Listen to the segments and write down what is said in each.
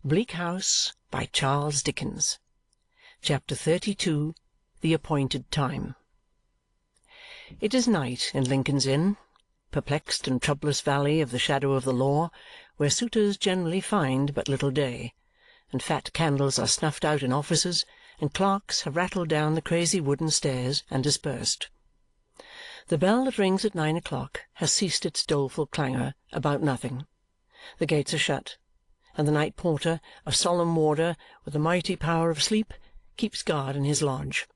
Bleak House by Charles Dickens. Chapter 32. The Appointed Time. It is night in Lincoln's Inn, perplexed and troublous valley of the shadow of the law, where suitors generally find but little day, and fat candles are snuffed out in offices, and clerks have rattled down the crazy wooden stairs and dispersed. The bell that rings at 9 o'clock has ceased its doleful clangour about nothing. The gates are shut, and the night porter, a solemn warder with the mighty power of sleep, keeps guard in his lodge.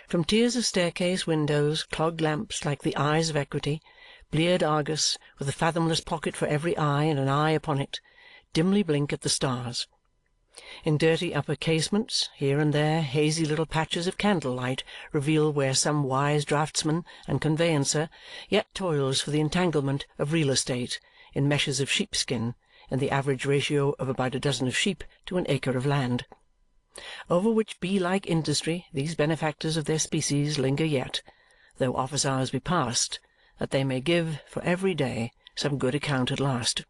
From tiers of staircase windows, clogged lamps like the eyes of equity, bleared Argus with a fathomless pocket for every eye and an eye upon it, dimly blink at the stars. In dirty upper casements, here and there hazy little patches of candle-light reveal where some wise draftsman and conveyancer yet toils for the entanglement of real estate in meshes of sheepskin, in the average ratio of about a dozen of sheep to an acre of land, over which bee-like industry these benefactors of their species linger yet, though office hours be past, that they may give, for every day, some good account at last.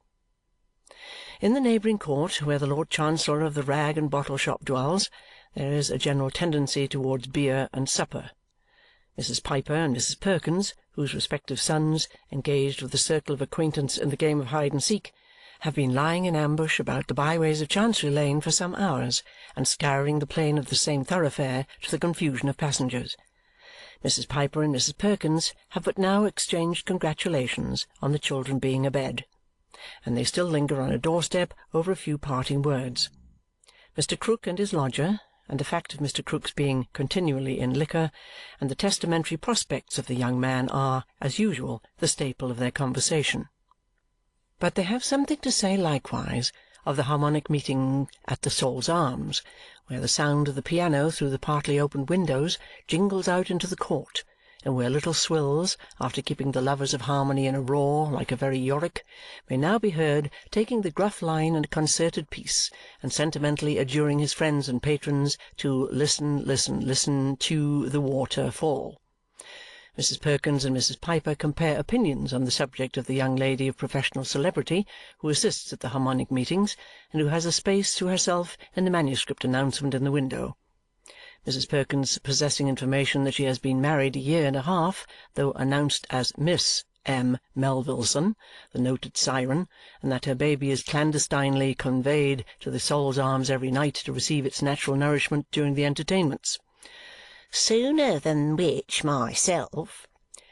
In the neighbouring court, where the Lord Chancellor of the rag and bottle shop dwells, there is a general tendency towards beer and supper. Mrs. Piper and Mrs. Perkins, whose respective sons, engaged with a circle of acquaintance in the game of hide-and-seek, have been lying in ambush about the byways of Chancery Lane for some hours, and scouring the plain of the same thoroughfare to the confusion of passengers. Mrs. Piper and Mrs. Perkins have but now exchanged congratulations on the children being abed, and they still linger on a doorstep over a few parting words. Mr. Krook and his lodger, and the fact of Mr. Krook's being continually in liquor, and the testamentary prospects of the young man are, as usual, the staple of their conversation. But they have something to say likewise of the harmonic meeting at the Sol's Arms, where the sound of the piano through the partly opened windows jingles out into the court, and where little Swills, after keeping the lovers of harmony in a roar like a very Yorick, may now be heard taking the gruff line in a concerted piece and sentimentally adjuring his friends and patrons to listen, listen, listen to the water fall. Mrs. Perkins and Mrs. Piper compare opinions on the subject of the young lady of professional celebrity who assists at the harmonic meetings and who has a space to herself in the manuscript announcement in the window. Mrs. Perkins possessing information that she has been married a year and a half, though announced as Miss M. Melvilleson, the noted siren, and that her baby is clandestinely conveyed to the Sol's Arms every night to receive its natural nourishment during the entertainments. "Sooner than which myself,"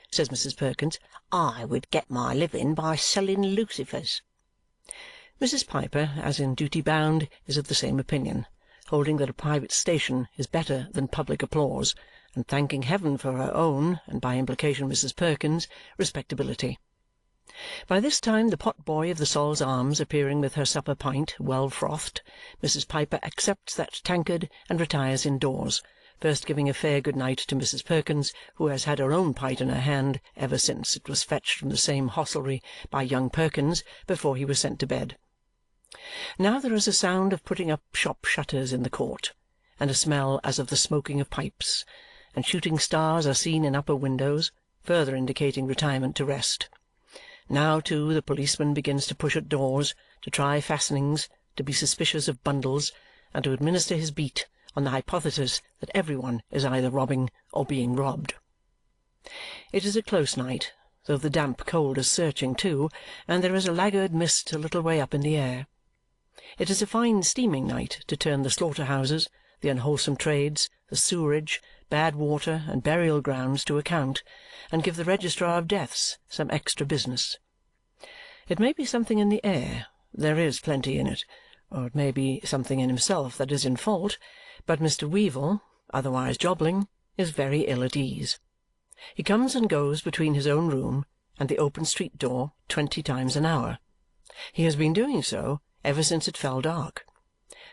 says Mrs. Perkins, "I would get my living by selling lucifers." Mrs. Piper, as in duty bound, is of the same opinion, holding that a private station is better than public applause, and thanking heaven for her own, and by implication Mrs. Perkins', respectability. By this time the pot-boy of the Sol's Arms appearing with her supper pint well frothed, Mrs. Piper accepts that tankard and retires indoors, first giving a fair good night to Mrs. Perkins, who has had her own pint in her hand ever since it was fetched from the same hostelry by young Perkins before he was sent to bed. Now there is a sound of putting up shop shutters in the court, and a smell as of the smoking of pipes, and shooting stars are seen in upper windows, further indicating retirement to rest. Now, too, the policeman begins to push at doors, to try fastenings, to be suspicious of bundles, and to administer his beat on the hypothesis that every one is either robbing or being robbed. It is a close night, though the damp cold is searching too, and there is a laggard mist a little way up in the air. It is a fine steaming night to turn the slaughter-houses, the unwholesome trades, the sewerage, bad water, and burial grounds to account, and give the registrar of deaths some extra business. It may be something in the air, there is plenty in it, or it may be something in himself that is in fault, but Mr. Weevle, otherwise Jobling, is very ill at ease. He comes and goes between his own room and the open street door 20 times an hour. He has been doing so ever since it fell dark.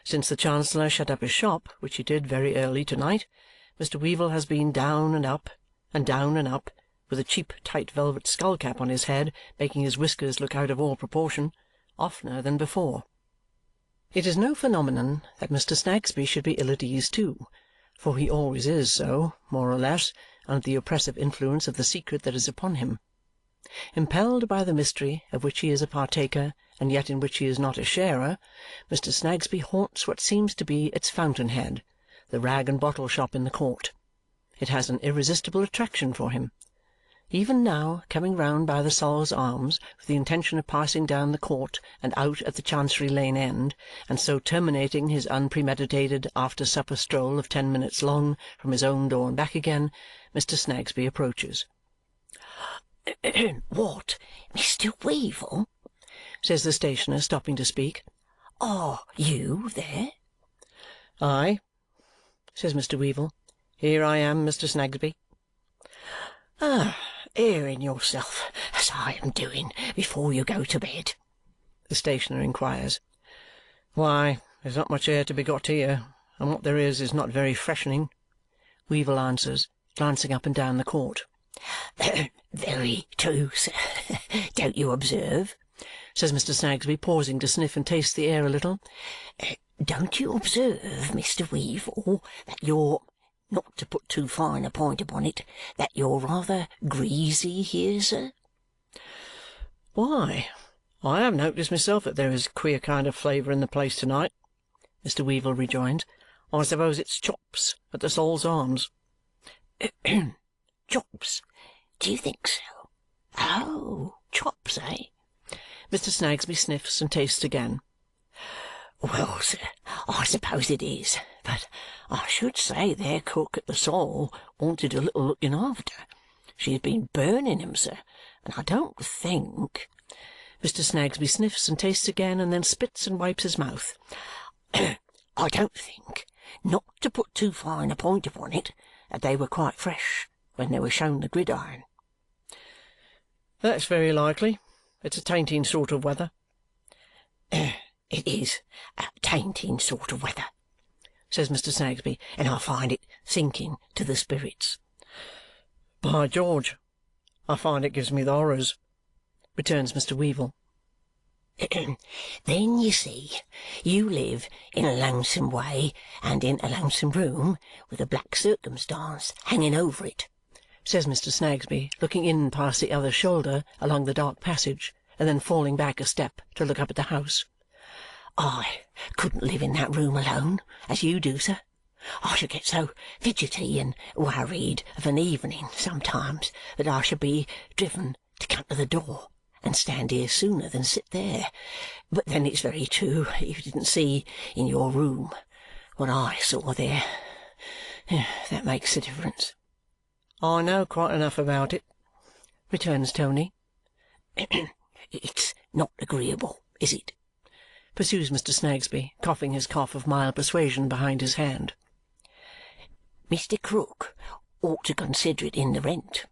Since the Chancellor shut up his shop, which he did very early to-night, Mr. Weevle has been down and up, with a cheap tight velvet skull-cap on his head making his whiskers look out of all proportion, oftener than before. It is no phenomenon that Mr. Snagsby should be ill at ease too, for he always is so, more or less, under the oppressive influence of the secret that is upon him. Impelled by the mystery of which he is a partaker and yet in which he is not a sharer, Mr. Snagsby haunts what seems to be its fountain-head, the rag-and-bottle shop in the court. It has an irresistible attraction for him. Even now, coming round by the Sol's Arms with the intention of passing down the court and out at the Chancery Lane end, and so terminating his unpremeditated after-supper stroll of 10 minutes long from his own door and back again, Mr. Snagsby approaches. "What, Mr. Weevle?" says the stationer, stopping to speak. "Are you there?" "Aye," says Mr. Weevle. "Here I am, Mr. Snagsby." Airing yourself, as I am doing, before you go to bed?" the stationer inquires. "Why, there's not much air to be got here, and what there is not very freshening," Weevle answers, glancing up and down the court. "Very true, sir. Don't you observe?" says Mr. Snagsby, pausing to sniff and taste the air a little. "Don't you observe, Mr. Weevle, that you're, not to put too fine a point upon it, that you're rather greasy here, sir?" "Why, I have noticed myself that there is a queer kind of flavour in the place to-night," Mr. Weevle rejoins. "I suppose it's chops at the Sol's Arms." "Chops? Do you think so? Oh, chops, eh?" Mr. Snagsby sniffs and tastes again. "Well, sir, I suppose it is, but I should say their cook at the Sol wanted a little looking after. She has been burning 'em, sir, and I don't think—" Mr. Snagsby sniffs and tastes again and then spits and wipes his mouth. "I don't think, not to put too fine a point upon it, that they were quite fresh when they were shown the gridiron." "That's very likely. It's a tainting sort of weather." "It is a tainting sort of weather," says Mr. Snagsby, "and I find it sinking to the spirits." "By George, I find it gives me the horrors," returns Mr. Weevle. "Then, you see, you live in a lonesome way and in a lonesome room with a black circumstance hanging over it," says Mr. Snagsby, looking in past the other's shoulder along the dark passage and then falling back a step to look up at the house. "I couldn't live in that room alone, as you do, sir. I should get so fidgety and worried of an evening sometimes that I should be driven to come to the door and stand here sooner than sit there. But then it's very true you didn't see in your room what I saw there. That makes the difference." "I know quite enough about it," returns Tony. "It's not agreeable, is it?" pursues Mr. Snagsby, coughing his cough of mild persuasion behind his hand. "Mr. Krook ought to consider it in the rent.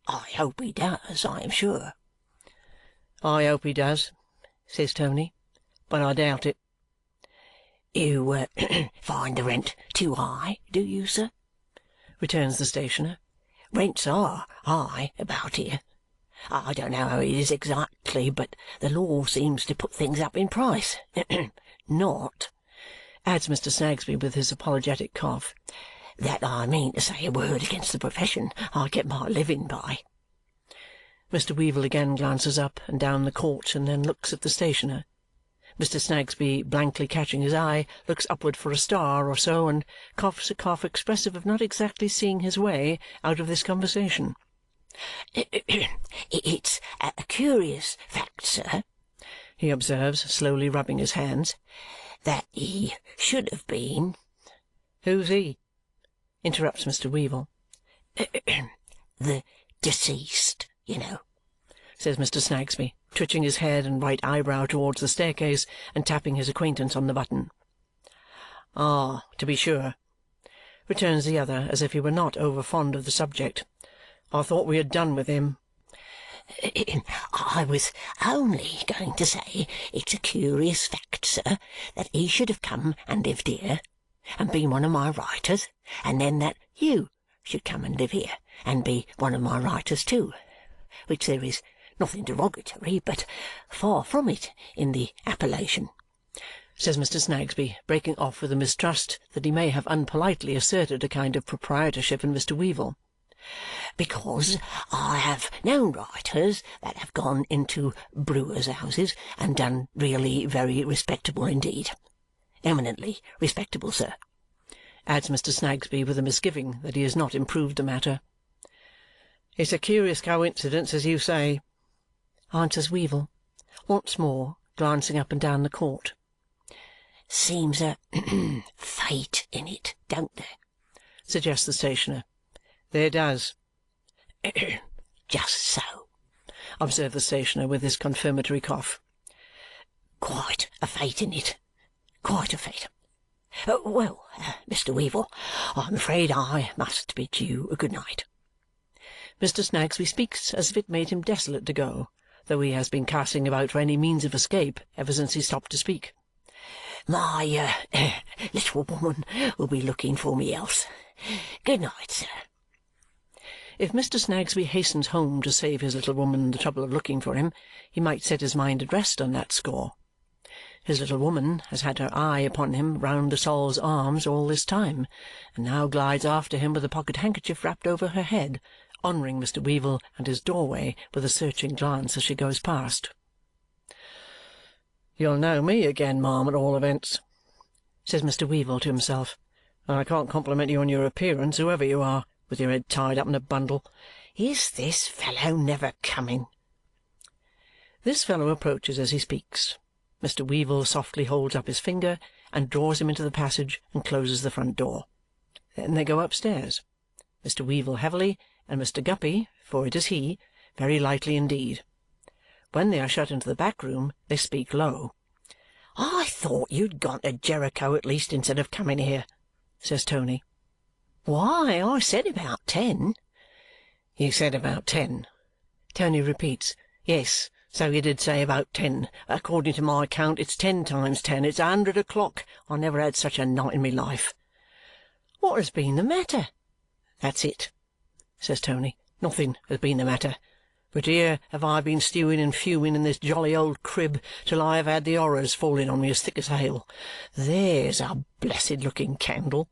I hope he does, I am sure." "I hope he does," says Tony, "but I doubt it." "You find the rent too high, do you, sir?" returns the stationer. "Rents are high about here. I don't know how it is exactly, but the law seems to put things up in price. Not," adds Mr. Snagsby with his apologetic cough, "that I mean to say a word against the profession I get my living by." Mr. Weevle again glances up and down the court and then looks at the stationer. Mr. Snagsby, blankly catching his eye, looks upward for a star or so and coughs a cough expressive of not exactly seeing his way out of this conversation. "It's a curious fact, sir," he observes, slowly rubbing his hands, "that he should have been—" "Who's he?" interrupts Mr. Weevle. "The deceased, you know," says Mr. Snagsby, twitching his head and right eyebrow towards the staircase and tapping his acquaintance on the button. "Ah, to be sure," returns the other, as if he were not over fond of the subject. "I thought we had done with him." "I was only going to say it's a curious fact, sir, that he should have come and lived here and been one of my writers, and then that you should come and live here and be one of my writers too, which there is nothing derogatory, but far from it, in the appellation," says Mr. Snagsby, breaking off with a mistrust that he may have unpolitely asserted a kind of proprietorship in Mr. Weevle. Because I have known writers that have gone into brewers' houses and done really very respectable indeed. Eminently respectable, sir," adds Mr. Snagsby with a misgiving that he has not improved the matter. "It's a curious coincidence, as you say," answers Weevle, once more glancing up and down the court. "Seems a fate in it, don't there?" suggests the stationer. "There does." "Just so," observed the stationer with his confirmatory cough. "Quite a fate in it. Quite a fate. Well, Mr. Weevle, I'm afraid I must bid you a good night." Mr. Snagsby speaks as if it made him desolate to go, though he has been casting about for any means of escape ever since he stopped to speak. "My little woman will be looking for me else. Good night, sir." If Mr. Snagsby hastens home to save his little woman the trouble of looking for him, he might set his mind at rest on that score. His little woman has had her eye upon him round the Sol's Arms all this time, and now glides after him with a pocket-handkerchief wrapped over her head, honouring Mr. Weevle and his doorway with a searching glance as she goes past. "You'll know me again, ma'am, at all events," says Mr. Weevle to himself, "and I can't compliment you on your appearance, whoever you are, with your head tied up in a bundle. Is this fellow never coming?" This fellow approaches as he speaks. Mr. Weevle softly holds up his finger and draws him into the passage and closes the front door. Then they go upstairs, Mr. Weevle heavily, and Mr. Guppy, for it is he, very lightly indeed. When they are shut into the back room, they speak low. "I thought you'd gone to Jericho at least instead of coming here," says Tony. "Why, I said about 10." "You said about 10," Tony repeats. "Yes, so you did say about 10. According to my count, it's 10 times 10. It's 100 o'clock. I never had such a night in me life." "What has been the matter?" "That's it," says Tony. "Nothing has been the matter. But here have I been stewing and fuming in this jolly old crib till I have had the horrors falling on me as thick as hail. There's a blessed-looking candle,"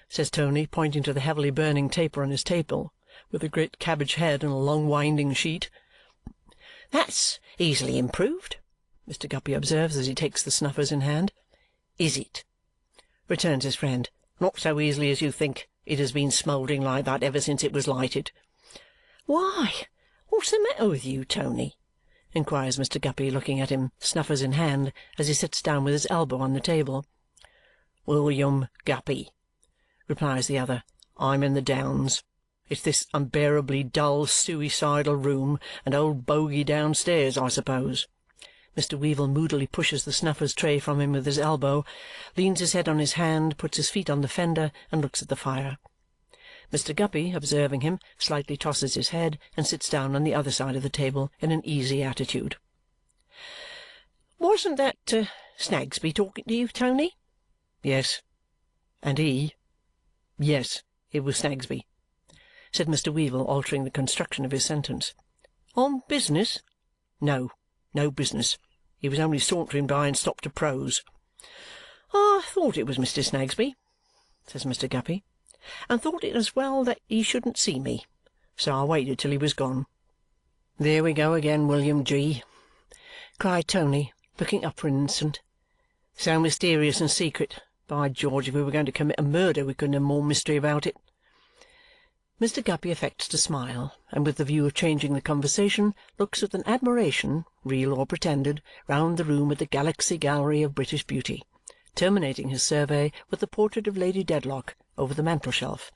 says Tony, pointing to the heavily burning taper on his table, with a great cabbage head and a long winding sheet. "That's easily improved," Mr. Guppy observes as he takes the snuffers in hand. "Is it?" returns his friend. "Not so easily as you think. It has been smouldering like that ever since it was lighted." "Why, what's the matter with you, Tony?" inquires Mr. Guppy, looking at him, snuffers in hand, as he sits down with his elbow on the table. "William Guppy," replies the other. "I'm in the Downs. It's this unbearably dull, suicidal room and old bogey downstairs, I suppose." Mr. Weevle moodily pushes the snuffers tray from him with his elbow, leans his head on his hand, puts his feet on the fender, and looks at the fire. Mr. Guppy, observing him, slightly tosses his head and sits down on the other side of the table in an easy attitude. "Wasn't that Snagsby talking to you, Tony?" "Yes. And he—" "Yes, it was Snagsby," said Mr. Weevle, altering the construction of his sentence. "On business?" "No, no business. He was only sauntering by and stopped to prose." "I thought it was Mr. Snagsby," says Mr. Guppy, "and thought it as well that he shouldn't see me, so I waited till he was gone." "There we go again, William G.!" cried Tony, looking up for an instant. "So mysterious and secret! By George, if we were going to commit a murder, we couldn't have more mystery about it." Mr. Guppy affects to smile, and with the view of changing the conversation, looks with an admiration, real or pretended, round the room at the Galaxy Gallery of British Beauty, terminating his survey with the portrait of Lady Dedlock over the mantel-shelf,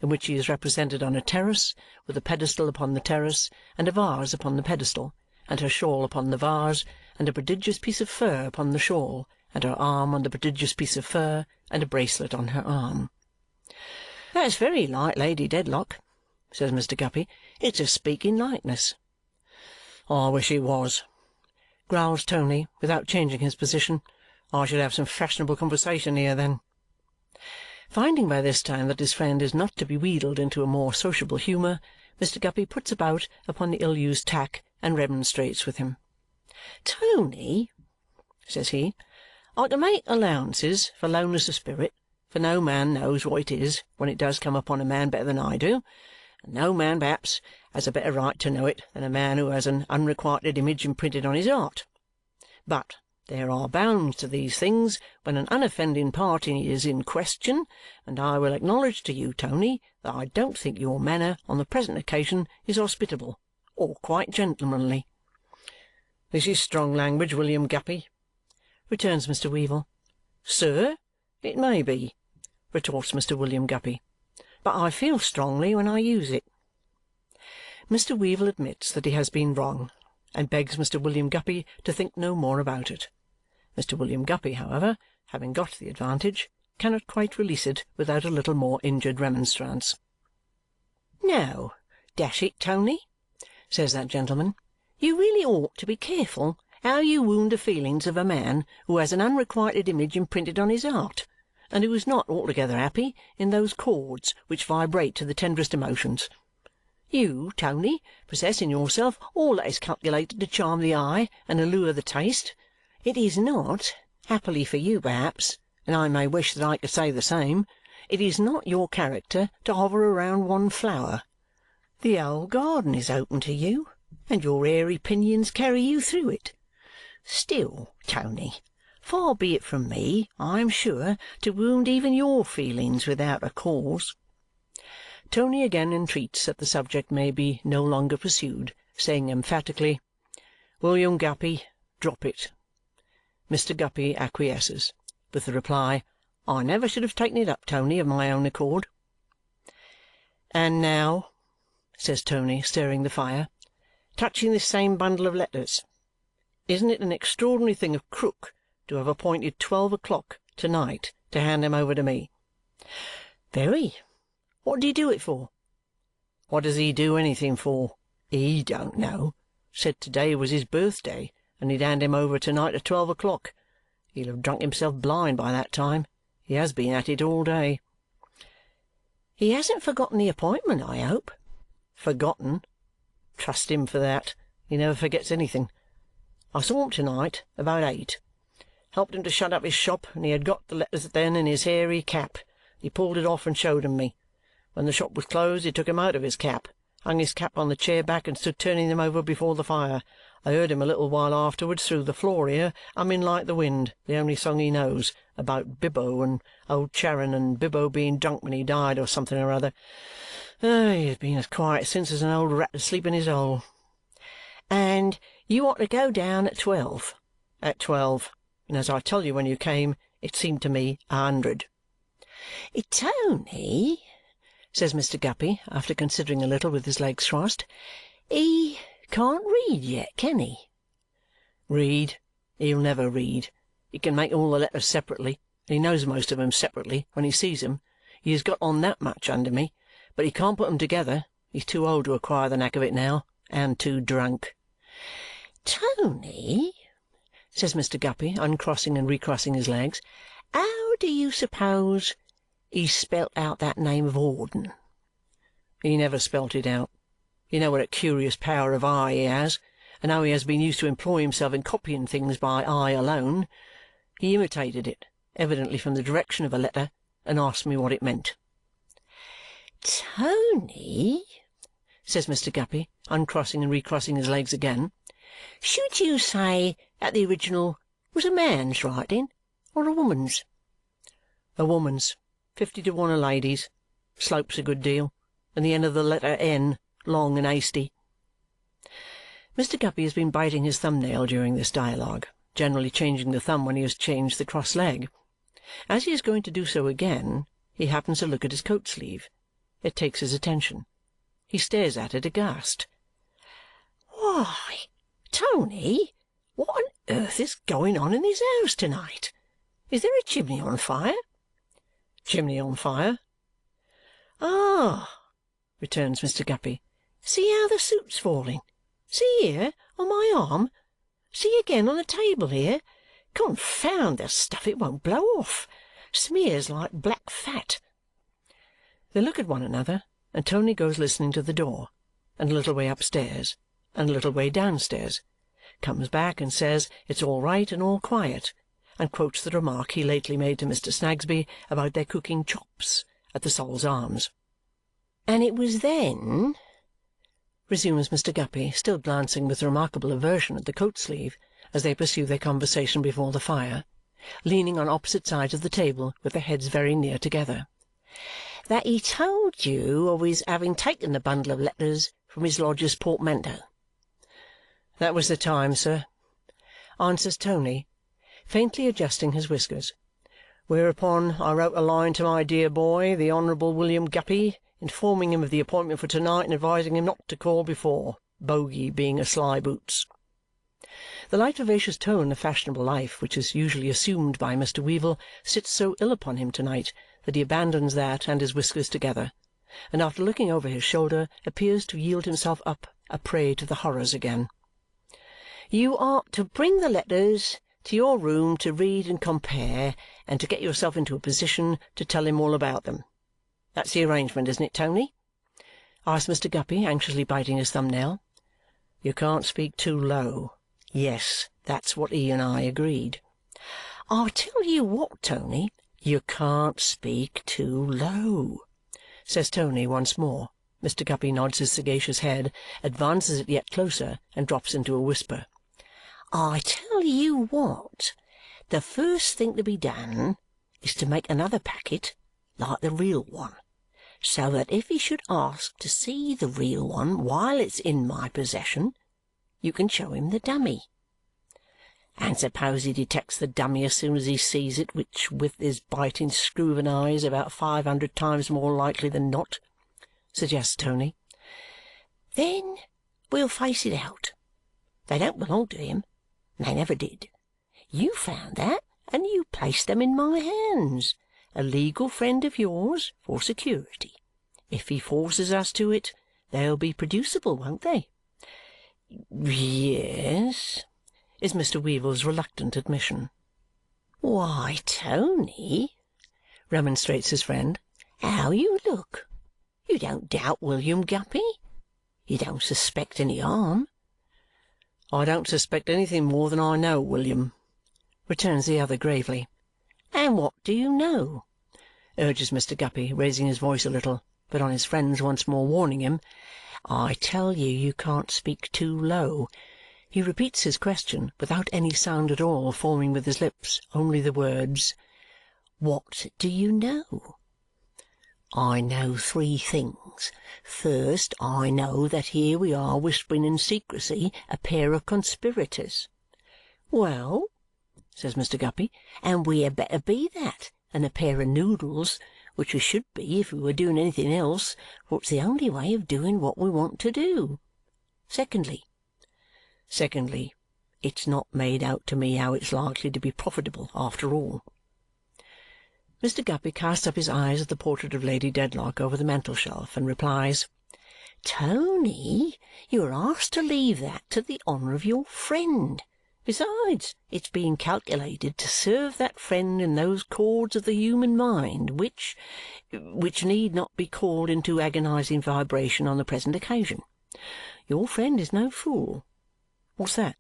in which she is represented on a terrace, with a pedestal upon the terrace, and a vase upon the pedestal, and her shawl upon the vase, and a prodigious piece of fur upon the shawl, and her arm on the prodigious piece of fur, and a bracelet on her arm. "That's very like Lady Dedlock," says Mr. Guppy. "It's a speaking likeness." "I wish it was," growls Tony, without changing his position. "I should have some fashionable conversation here then." Finding by this time that his friend is not to be wheedled into a more sociable humour, Mr. Guppy puts about upon the ill-used tack and remonstrates with him. "Tony," says he, "I can make allowances for lowness of spirit, for no man knows what it is when it does come upon a man better than I do, and no man, perhaps, has a better right to know it than a man who has an unrequited image imprinted on his heart. But there are bounds to these things when an unoffending party is in question, and I will acknowledge to you, Tony, that I don't think your manner on the present occasion is hospitable, or quite gentlemanly." "This is strong language, William Guppy," returns Mr. Weevle. "Sir, it may be," retorts Mr. William Guppy, "but I feel strongly when I use it." Mr. Weevle admits that he has been wrong and begs Mr. William Guppy to think no more about it. Mr. William Guppy, however, having got the advantage, cannot quite release it without a little more injured remonstrance. "Now, dash it, Tony," says that gentleman, "you really ought to be careful how you wound the feelings of a man who has an unrequited image imprinted on his heart, and who is not altogether happy in those chords which vibrate to the tenderest emotions. You, Tony, possess in yourself all that is calculated to charm the eye and allure the taste. It is not, happily for you perhaps, and I may wish that I could say the same, it is not your character to hover around one flower. The whole garden is open to you, and your airy pinions carry you through it. Still, Tony, far be it from me, I am sure, to wound even your feelings without a cause." Tony again entreats that the subject may be no longer pursued, saying emphatically, "William Guppy, drop it." Mr. Guppy acquiesces, with the reply, "I never should have taken it up, Tony, of my own accord." "And now," says Tony, stirring the fire, "touching this same bundle of letters. Isn't it an extraordinary thing of Krook to have appointed 12 o'clock to-night to hand them over to me?" "Very. What did he do it for?" "What does he do anything for? He don't know. Said to-day was his birthday, and he'd hand him over to-night at 12 o'clock. He'll have drunk himself blind by that time. He has been at it all day." "He hasn't forgotten the appointment, I hope?" "Forgotten? Trust him for that. He never forgets anything. I saw him to-night about 8. Helped him to shut up his shop, and he had got the letters then in his hairy cap. He pulled it off and showed 'em me. When the shop was closed, he took 'em out of his cap, hung his cap on the chair back, and stood turning them over before the fire. I heard him a little while afterwards through the floor here, humming like the wind, the only song he knows, about Bibbo and old Charon, and Bibbo being drunk when he died, or something or other. He has been as quiet since as an old rat asleep in his hole." "And you are to go down at 12?" "At 12. And as I tell you when you came, it seemed to me 100. "Tony," says Mr. Guppy, after considering a little with his legs crossed, "he can't read yet, can he?" "Read? He'll never read. He can make all the letters separately, and he knows most of 'em separately when he sees 'em. He has got on that much under me, but he can't put 'em together. He's too old to acquire the knack of it now, and too drunk." "Tony," says Mr. Guppy, uncrossing and recrossing his legs, "how do you suppose he spelt out that name of Hawdon?" "He never spelt it out. You know what a curious power of eye he has, and how he has been used to employ himself in copying things by eye alone. He imitated it, evidently from the direction of a letter, and asked me what it meant." "Tony," says Mr. Guppy, uncrossing and recrossing his legs again, "should you say that the original was a man's writing or a woman's?" "A woman's. 50 to 1 a lady's. Slopes a good deal, and the end of the letter N long and hasty." Mr. Guppy has been biting his thumbnail during this dialogue, generally changing the thumb when he has changed the cross leg. As he is going to do so again, he happens to look at his coat sleeve. It takes his attention. He stares at it aghast. "Why, Tony, what on earth is going on in this house to-night? Is there a chimney on fire?" "Chimney on fire?" "Ah!" returns Mr. Guppy. "See how the soot's falling. See here, on my arm. See again on the table here. Confound the stuff, it won't blow off. Smears like black fat." They look at one another, and Tony goes listening to the door, and a little way upstairs, and a little way downstairs, comes back and says it's all right and all quiet, and quotes the remark he lately made to Mr. Snagsby about their cooking chops at the Sol's Arms. And it was then," resumes Mr. Guppy, still glancing with remarkable aversion at the coat-sleeve as they pursue their conversation before the fire, leaning on opposite sides of the table with their heads very near together, "that he told you of his having taken the bundle of letters from his lodger's portmanteau." "That was the time, sir," answers Tony, faintly adjusting his whiskers, "whereupon I wrote a line to my dear boy, the Honourable William Guppy, informing him of the appointment for to-night and advising him not to call before, bogey being a sly-boots." The light vivacious tone of fashionable life which is usually assumed by Mr. Weevle sits so ill upon him to-night that he abandons that and his whiskers together, and after looking over his shoulder appears to yield himself up a prey to the horrors again. "You are to bring the letters to your room to read and compare, and to get yourself into a position to tell him all about them. That's the arrangement, isn't it, Tony?" asks Mr. Guppy, anxiously biting his thumb-nail. "You can't speak too low. Yes, that's what he and I agreed." "I tell you what, Tony." "You can't speak too low," says Tony once more. Mr. Guppy nods his sagacious head, advances it yet closer, and drops into a whisper. "I tell you what. The first thing to be done is to make another packet like the real one, so that if he should ask to see the real one while it's in my possession, you can show him the dummy. And suppose he detects the dummy as soon as he sees it, which with his biting screw of an eye is about 500 times more likely than not," suggests Tony. "Then we'll face it out. They don't belong to him, and they never did. You found that, and you placed them in my hands, a legal friend of yours, for security. If he forces us to it, they'll be producible, won't they?" "Yes," is Mr. Weevle's reluctant admission. "Why, Tony," remonstrates his friend, "how you look! You don't doubt William Guppy? You don't suspect any harm?" "I don't suspect anything more than I know, William," returns the other gravely. "And what do you know?" urges Mr. Guppy, raising his voice a little, but on his friend's once more warning him, "I tell you, you can't speak too low," he repeats his question without any sound at all forming with his lips, only the words, "What do you know?" "I know 3 things. First, I know that here we are whispering in secrecy, a pair of conspirators." "Well," says Mr. Guppy, "and we had better be that than a pair of noodles, which we should be if we were doing anything else, for it's the only way of doing what we want to do. Secondly, it's not made out to me how it's likely to be profitable after all." Mr. Guppy casts up his eyes at the portrait of Lady Dedlock over the mantel-shelf and replies, "Tony, you are asked to leave that to the honour of your friend. Besides, it's being calculated to serve that friend in those chords of the human mind which need not be called into agonizing vibration on the present occasion. Your friend is no fool. What's that?"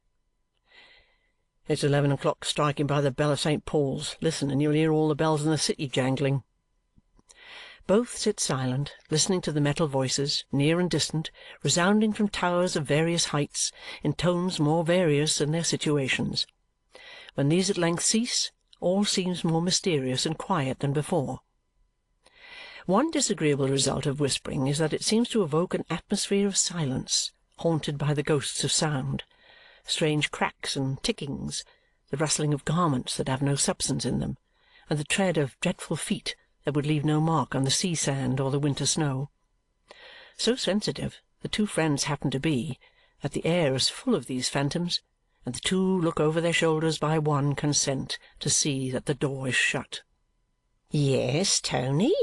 "It's 11 o'clock striking by the bell of St. Paul's. Listen, and you'll hear all the bells in the city jangling." Both sit silent, listening to the metal voices, near and distant, resounding from towers of various heights, in tones more various than their situations. When these at length cease, all seems more mysterious and quiet than before. One disagreeable result of whispering is that it seems to evoke an atmosphere of silence, haunted by the ghosts of sound, strange cracks and tickings, the rustling of garments that have no substance in them, and the tread of dreadful feet that would leave no mark on the sea-sand or the winter snow. So sensitive the two friends happen to be that the air is full of these phantoms, and the two look over their shoulders by one consent to see that the door is shut. "Yes, Tony?"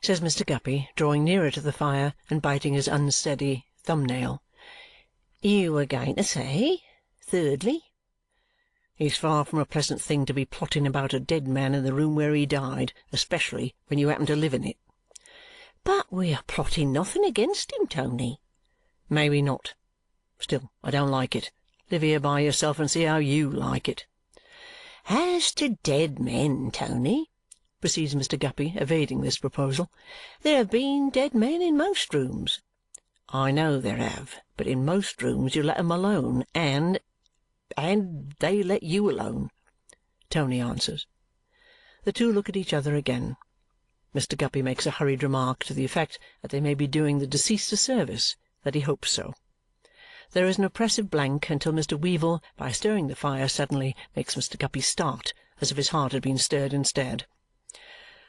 says Mr. Guppy, drawing nearer to the fire and biting his unsteady thumb-nail. "You were going to say, thirdly?" "It's far from a pleasant thing to be plotting about a dead man in the room where he died, especially when you happen to live in it." "But we are plotting nothing against him, Tony." "Maybe not. Still, I don't like it. Live here by yourself and see how you like it." "As to dead men, Tony," proceeds Mr. Guppy, evading this proposal. "There have been dead men in most rooms." "I know there have, but in most rooms you let 'em alone, and they let you alone," Tony answers. The two look at each other again. Mr. Guppy makes a hurried remark to the effect that they may be doing the deceased a service, that he hopes so. There is an oppressive blank until Mr. Weevle, by stirring the fire suddenly, makes Mr. Guppy start, as if his heart had been stirred instead.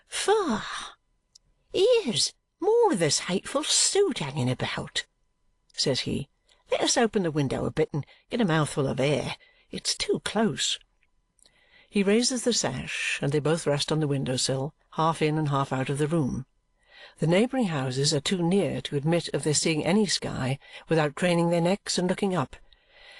"Far! Here's more of this hateful soot hanging about," says he. "Let us open the window a bit and get a mouthful of air. It's too close." He raises the sash, and they both rest on the window-sill, half in and half out of the room. The neighbouring houses are too near to admit of their seeing any sky without craning their necks and looking up,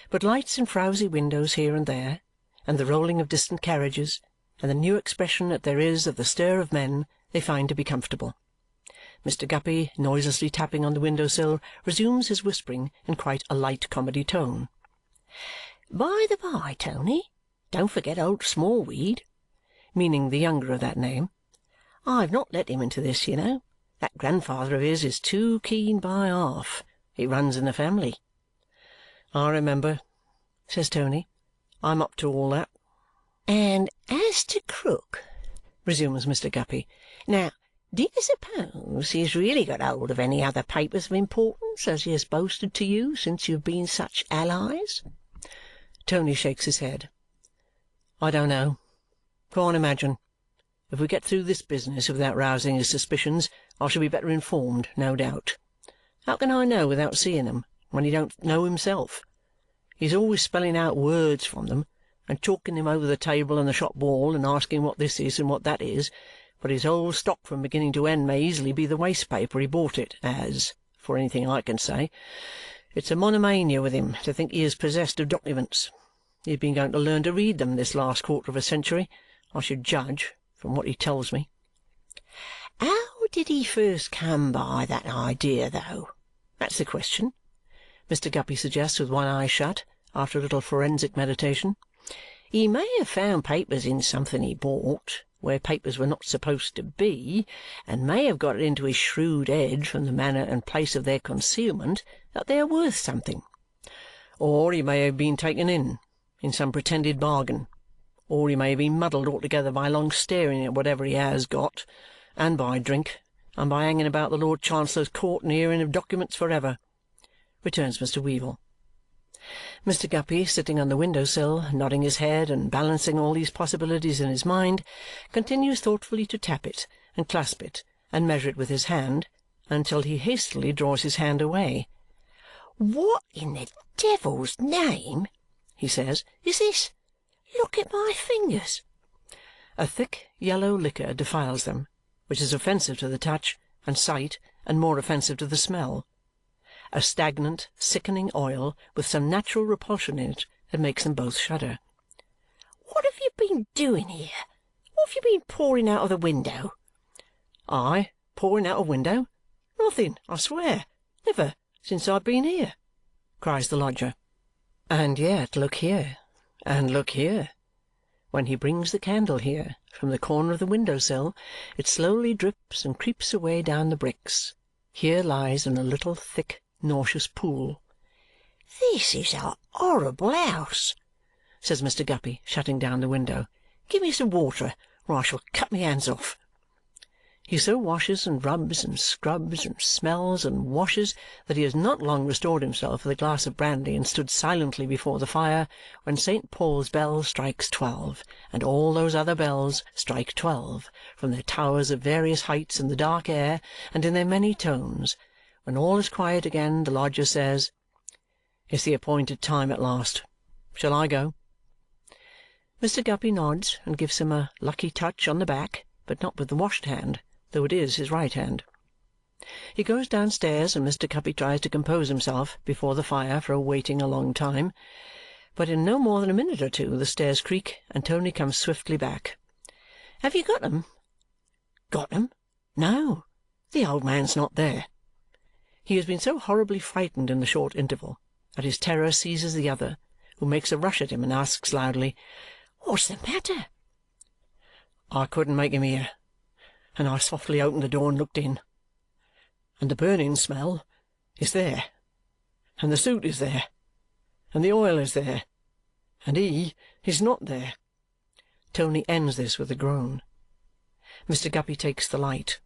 but lights in frowsy windows here and there, and the rolling of distant carriages, and the new expression that there is of the stir of men, they find to be comfortable. Mr. Guppy, noiselessly tapping on the window-sill, resumes his whispering in quite a light comedy tone. "By the by, Tony, don't forget old Smallweed," meaning the younger of that name. "I've not let him into this, you know. That grandfather of his is too keen by half. It runs in the family." "I remember," says Tony. "I'm up to all that." "And as to Krook," resumes Mr. Guppy, "now, do you suppose he has really got hold of any other papers of importance as he has boasted to you since you have been such allies?" Tony shakes his head. "I don't know. Can't imagine. If we get through this business without rousing his suspicions, I shall be better informed, no doubt. How can I know without seeing them, when he don't know himself? He's always spelling out words from them, and chalking them over the table and the shop wall, and asking what this is and what that is, but his whole stock from beginning to end may easily be the waste paper he bought it as, for anything I can say. It's a monomania with him to think he is possessed of documents. He's been going to learn to read them this last quarter of a century, I should judge, from what he tells me." "How did he first come by that idea, though? That's the question," Mr. Guppy suggests with one eye shut, after a little forensic meditation. "He may have found papers in something he bought, where papers were not supposed to be, and may have got it into his shrewd head from the manner and place of their concealment that they are worth something. Or he may have been taken in some pretended bargain. Or he may have been muddled altogether by long staring at whatever he has got, and by drink, and by hanging about the Lord Chancellor's court and hearing of documents for ever," returns Mr. Weevle. Mr. Guppy, sitting on the window-sill, nodding his head and balancing all these possibilities in his mind, continues thoughtfully to tap it, and clasp it, and measure it with his hand, until he hastily draws his hand away. "What in the devil's name," he says, "is this? Look at my fingers." A thick yellow liquor defiles them, which is offensive to the touch and sight and more offensive to the smell. A stagnant, sickening oil with some natural repulsion in it that makes them both shudder. "What have you been doing here? What have you been pouring out of the window?" "I pouring out of window? Nothing, I swear. Never since I've been here," cries the lodger. "And yet look here, and look here." When he brings the candle here, from the corner of the window-sill, it slowly drips and creeps away down the bricks. Here lies in a little thick nauseous pool. "This is a horrible house," says Mr. Guppy, shutting down the window. "Give me some water, or I shall cut my hands off." He so washes and rubs and scrubs and smells and washes that he has not long restored himself with a glass of brandy and stood silently before the fire when St. Paul's bell strikes 12, and all those other bells strike 12, from their towers of various heights in the dark air and in their many tones. When all is quiet again, the lodger says, "It's the appointed time at last. Shall I go?" Mr. Guppy nods and gives him a lucky touch on the back, but not with the washed hand, though it is his right hand. He goes downstairs, and Mr. Guppy tries to compose himself before the fire for waiting a long time. But in no more than a minute or two the stairs creak, and Tony comes swiftly back. "Have you got 'em?" "Got 'em? No. The old man's not there." He has been so horribly frightened in the short interval that his terror seizes the other, who makes a rush at him and asks loudly, "What's the matter?" "I couldn't make him hear. and I softly opened the door and looked in. And the burning smell is there, and the soot is there, and the oil is there, and he is not there." Tony ends this with a groan. Mr. Guppy takes the light.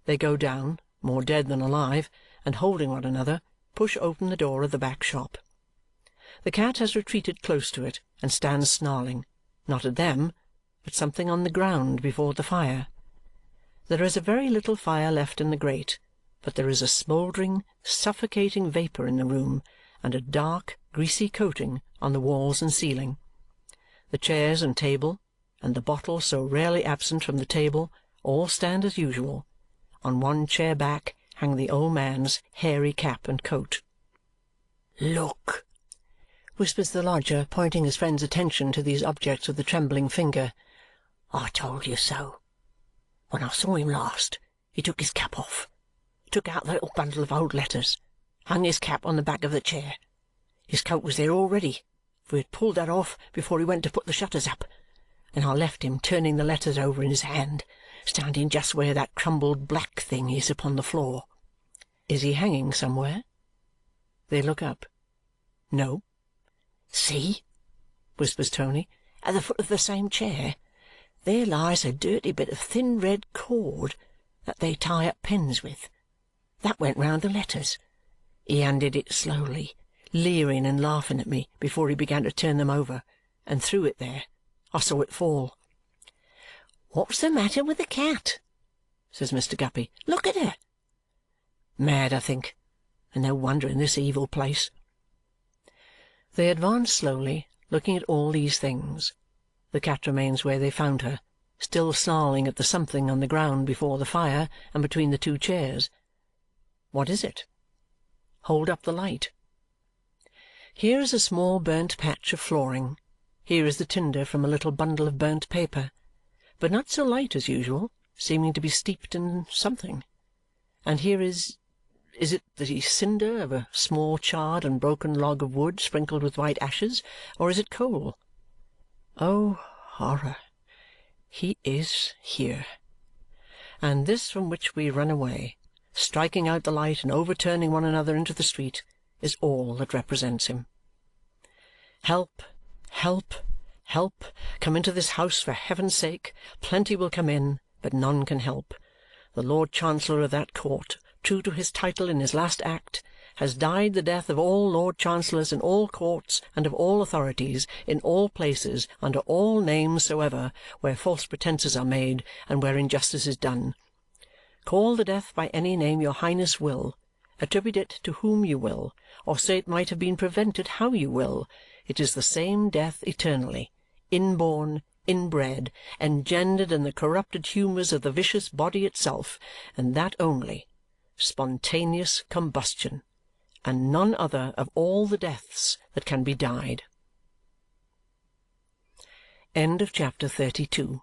They go down, more dead than alive, and holding one another, push open the door of the back shop. The cat has retreated close to it and stands snarling, not at them, but something on the ground before the fire. There is a very little fire left in the grate, but there is a smouldering, suffocating vapour in the room, and a dark, greasy coating on the walls and ceiling. The chairs and table, and the bottle so rarely absent from the table, all stand as usual. On one chair back hang the old man's hairy cap and coat. "Look!" whispers the lodger, pointing his friend's attention to these objects with a trembling finger. "I told you so. When I saw him last, he took his cap off, took out the little bundle of old letters, hung his cap on the back of the chair. His coat was there already, for he had pulled that off before he went to put the shutters up, and I left him turning the letters over in his hand, standing just where that crumbled black thing is upon the floor." "Is he hanging somewhere?" They look up. "No." "See," whispers Tony, "at the foot of the same chair, there lies a dirty bit of thin red cord that they tie up pens with. That went round the letters. He undid it slowly, leering and laughing at me before he began to turn them over, and threw it there. I saw it fall." "What's the matter with the cat?" says Mr. Guppy. "Look at her." "Mad, I think, and no wonder in this evil place." They advance slowly, looking at all these things. The cat remains where they found her, still snarling at the something on the ground before the fire and between the two chairs. What is it? Hold up the light. Here is a small burnt patch of flooring. Here is the tinder from a little bundle of burnt paper, but not so light as usual, seeming to be steeped in something. And here is it the cinder of a small charred and broken log of wood sprinkled with white ashes, or is it coal? Oh, horror! He is here. And this from which we run away, striking out the light and overturning one another into the street, is all that represents him. Help, help, help! Come into this house for heaven's sake! Plenty will come in, but none can help. The Lord Chancellor of that court, true to his title in his last act, has died the death of all Lord Chancellors in all courts and of all authorities, in all places, under all names soever, where false pretences are made and where injustice is done. Call the death by any name your Highness will, attribute it to whom you will, or say it might have been prevented how you will, it is the same death eternally, inborn, inbred, engendered in the corrupted humours of the vicious body itself, and that only, spontaneous combustion, and none other of all the deaths that can be died. End of chapter 32.